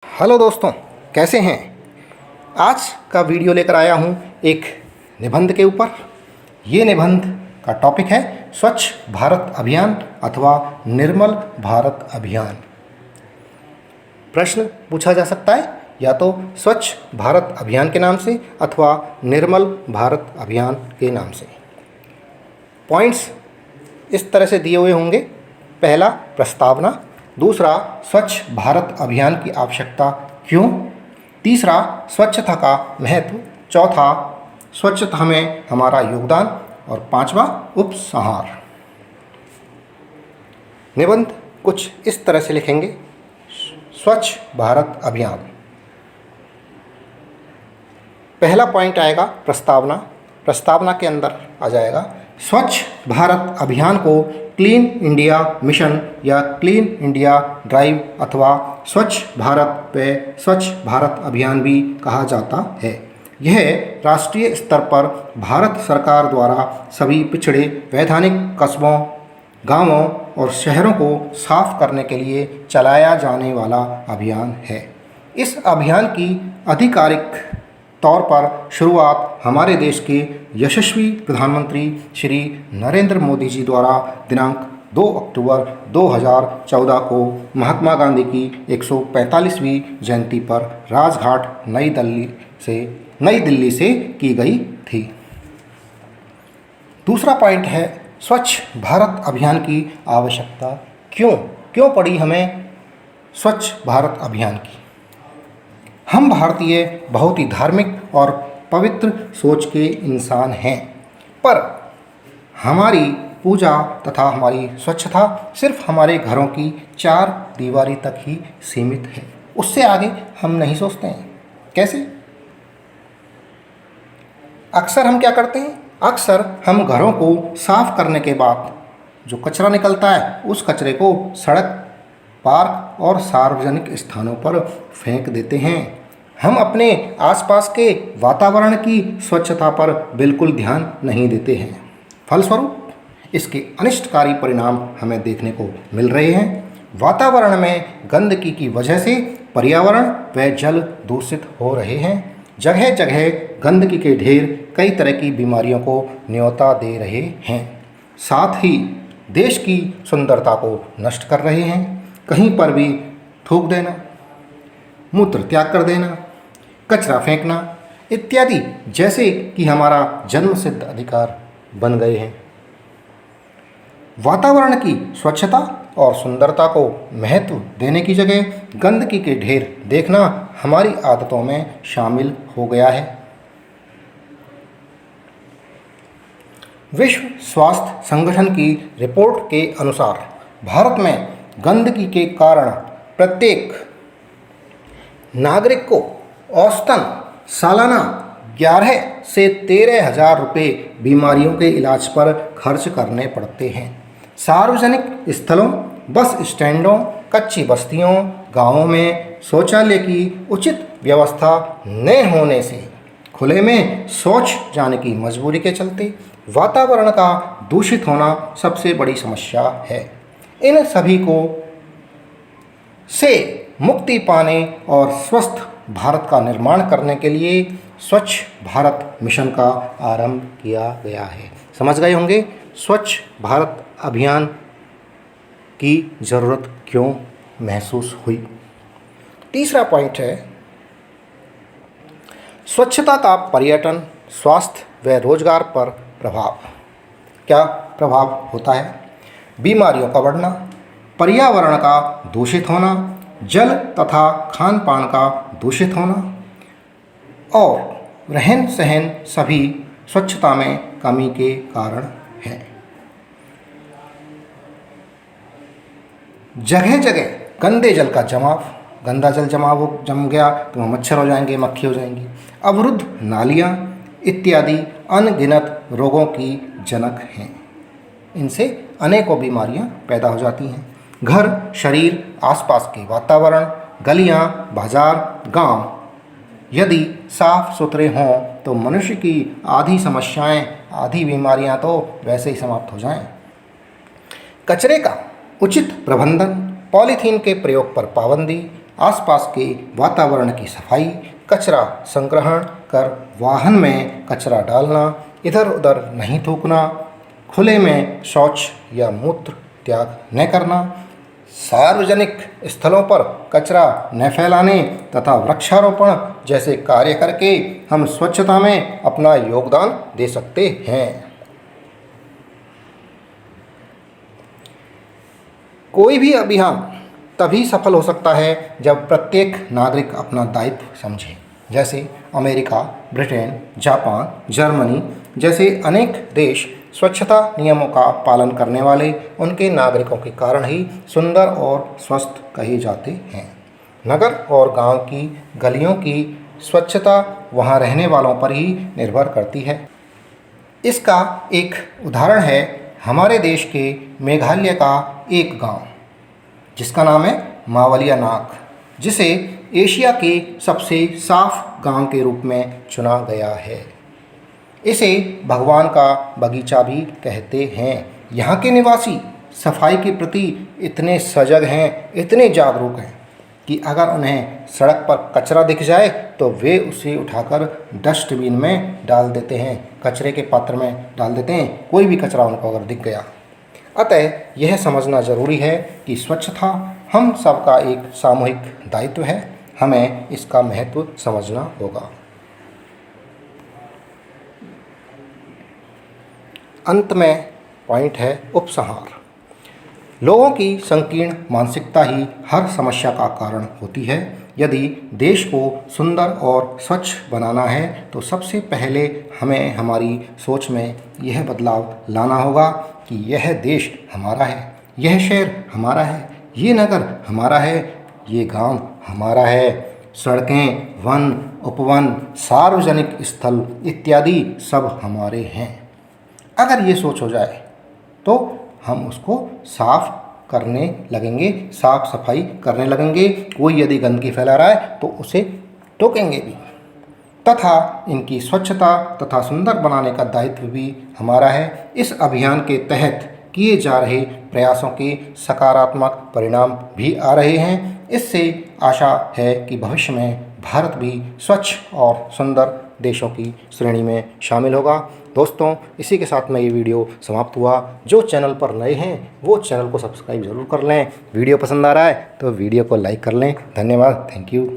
Hello दोस्तों, कैसे हैं। आज का वीडियो लेकर आया हूं एक निबंध के ऊपर। ये निबंध का टॉपिक है स्वच्छ भारत अभियान अथवा निर्मल भारत अभियान। प्रश्न पूछा जा सकता है या तो स्वच्छ भारत अभियान के नाम से अथवा निर्मल भारत अभियान के नाम से। पॉइंट्स इस तरह से दिए हुए होंगे। पहला, प्रस्तावना। दूसरा, स्वच्छ भारत अभियान की आवश्यकता क्यों। तीसरा, स्वच्छता का महत्व। चौथा, स्वच्छता में हमारा योगदान। और पांचवा, उपसंहार। निबंध कुछ इस तरह से लिखेंगे। स्वच्छ भारत अभियान। पहला पॉइंट आएगा प्रस्तावना। प्रस्तावना के अंदर आ जाएगा, स्वच्छ भारत अभियान को क्लीन इंडिया मिशन या क्लीन इंडिया ड्राइव अथवा स्वच्छ भारत व स्वच्छ भारत अभियान भी कहा जाता है। यह राष्ट्रीय स्तर पर भारत सरकार द्वारा सभी पिछड़े वैधानिक कस्बों, गांवों और शहरों को साफ करने के लिए चलाया जाने वाला अभियान है। इस अभियान की आधिकारिक तौर पर शुरुआत हमारे देश के यशस्वी प्रधानमंत्री श्री नरेंद्र मोदी जी द्वारा दिनांक 2 अक्टूबर 2014 को महात्मा गांधी की 145वीं जयंती पर राजघाट नई दिल्ली से की गई थी। दूसरा पॉइंट है, स्वच्छ भारत अभियान की आवश्यकता क्यों पड़ी हमें स्वच्छ भारत अभियान की। हम भारतीय बहुत ही धार्मिक और पवित्र सोच के इंसान हैं, पर हमारी पूजा तथा हमारी स्वच्छता सिर्फ हमारे घरों की 4 दीवारी तक ही सीमित है। उससे आगे हम नहीं सोचते हैं। कैसे? अक्सर हम क्या करते हैं, अक्सर हम घरों को साफ करने के बाद जो कचरा निकलता है उस कचरे को सड़क, पार्क और सार्वजनिक स्थानों पर फेंक देते हैं। हम अपने आसपास के वातावरण की स्वच्छता पर बिल्कुल ध्यान नहीं देते हैं। फलस्वरूप इसके अनिष्टकारी परिणाम हमें देखने को मिल रहे हैं। वातावरण में गंदगी की वजह से पर्यावरण व जल दूषित हो रहे हैं। जगह जगह गंदगी के ढेर कई तरह की बीमारियों को न्योता दे रहे हैं। साथ ही देश की सुंदरता को नष्ट कर रहे हैं। कहीं पर भी थूक देना, मूत्र त्याग कर देना, कचरा फेंकना इत्यादि जैसे कि हमारा जन्मसिद्ध अधिकार बन गए हैं। वातावरण की स्वच्छता और सुंदरता को महत्व देने की जगह गंदगी के ढेर देखना हमारी आदतों में शामिल हो गया है। विश्व स्वास्थ्य संगठन की रिपोर्ट के अनुसार भारत में गंदगी के कारण प्रत्येक नागरिक को औसतन सालाना 11 से 13 हज़ार रुपये बीमारियों के इलाज पर खर्च करने पड़ते हैं। सार्वजनिक स्थलों, बस स्टैंडों, कच्ची बस्तियों, गांवों में शौचालय की उचित व्यवस्था न होने से खुले में शौच जाने की मजबूरी के चलते वातावरण का दूषित होना सबसे बड़ी समस्या है। इन सभी को से मुक्ति पाने और स्वस्थ भारत का निर्माण करने के लिए स्वच्छ भारत मिशन का आरंभ किया गया है। समझ गए होंगे स्वच्छ भारत अभियान की ज़रूरत क्यों महसूस हुई। तीसरा पॉइंट है, स्वच्छता का पर्यटन, स्वास्थ्य व रोजगार पर प्रभाव। क्या प्रभाव होता है? बीमारियों का बढ़ना, पर्यावरण का दूषित होना, जल तथा खान पान का दूषित होना और रहन सहन सभी स्वच्छता में कमी के कारण है। जगह जगह गंदे जल का जमाव, गंदा जल जम गया तो मच्छर हो जाएंगे, मक्खी हो जाएंगी। अवरुद्ध नालियाँ इत्यादि अनगिनत रोगों की जनक हैं। इनसे अनेकों बीमारियां पैदा हो जाती हैं। घर, शरीर, आसपास के वातावरण, गलियां, बाजार, गांव यदि साफ सुथरे हों तो मनुष्य की आधी समस्याएं, आधी बीमारियां तो वैसे ही समाप्त हो जाएं। कचरे का उचित प्रबंधन, पॉलीथीन के प्रयोग पर पाबंदी, आसपास के वातावरण की सफाई, कचरा संग्रहण कर वाहन में कचरा डालना, इधर उधर नहीं थूकना, खुले में शौच या मूत्र त्याग न करना, सार्वजनिक स्थलों पर कचरा न फैलाने तथा वृक्षारोपण जैसे कार्य करके हम स्वच्छता में अपना योगदान दे सकते हैं। कोई भी अभियान तभी सफल हो सकता है जब प्रत्येक नागरिक अपना दायित्व समझे। जैसे अमेरिका, ब्रिटेन, जापान, जर्मनी जैसे अनेक देश स्वच्छता नियमों का पालन करने वाले उनके नागरिकों के कारण ही सुंदर और स्वस्थ कहे जाते हैं। नगर और गांव की गलियों की स्वच्छता वहां रहने वालों पर ही निर्भर करती है। इसका एक उदाहरण है हमारे देश के मेघालय का एक गांव, जिसका नाम है मावलिया नाग, जिसे एशिया के सबसे साफ गांव के रूप में चुना गया है। इसे भगवान का बगीचा भी कहते हैं। यहाँ के निवासी सफाई के प्रति इतने सजग हैं, इतने जागरूक हैं कि अगर उन्हें सड़क पर कचरा दिख जाए तो वे उसे उठाकर डस्टबिन में डाल देते हैं, कचरे के पात्र में डाल देते हैं, कोई भी कचरा उनको अगर दिख गया। अतः यह समझना ज़रूरी है कि स्वच्छता हम सबका एक सामूहिक दायित्व है, हमें इसका महत्व समझना होगा। अंत में पॉइंट है उपसंहार। लोगों की संकीर्ण मानसिकता ही हर समस्या का कारण होती है। यदि देश को सुंदर और स्वच्छ बनाना है तो सबसे पहले हमें हमारी सोच में यह बदलाव लाना होगा कि यह देश हमारा है, यह शहर हमारा है, ये नगर हमारा है, ये गांव हमारा है। सड़कें, वन, उपवन, सार्वजनिक स्थल इत्यादि सब हमारे हैं। अगर ये सोच हो जाए तो हम उसको साफ करने लगेंगे, साफ सफाई करने लगेंगे। कोई यदि गंदगी फैला रहा है तो उसे टोकेंगे भी, तथा इनकी स्वच्छता तथा सुंदर बनाने का दायित्व भी हमारा है। इस अभियान के तहत किए जा रहे प्रयासों के सकारात्मक परिणाम भी आ रहे हैं। इससे आशा है कि भविष्य में भारत भी स्वच्छ और सुंदर देशों की श्रेणी में शामिल होगा। दोस्तों, इसी के साथ में ये वीडियो समाप्त हुआ। जो चैनल पर नए हैं वो चैनल को सब्सक्राइब ज़रूर कर लें। वीडियो पसंद आ रहा है तो वीडियो को लाइक कर लें। धन्यवाद। Thank you.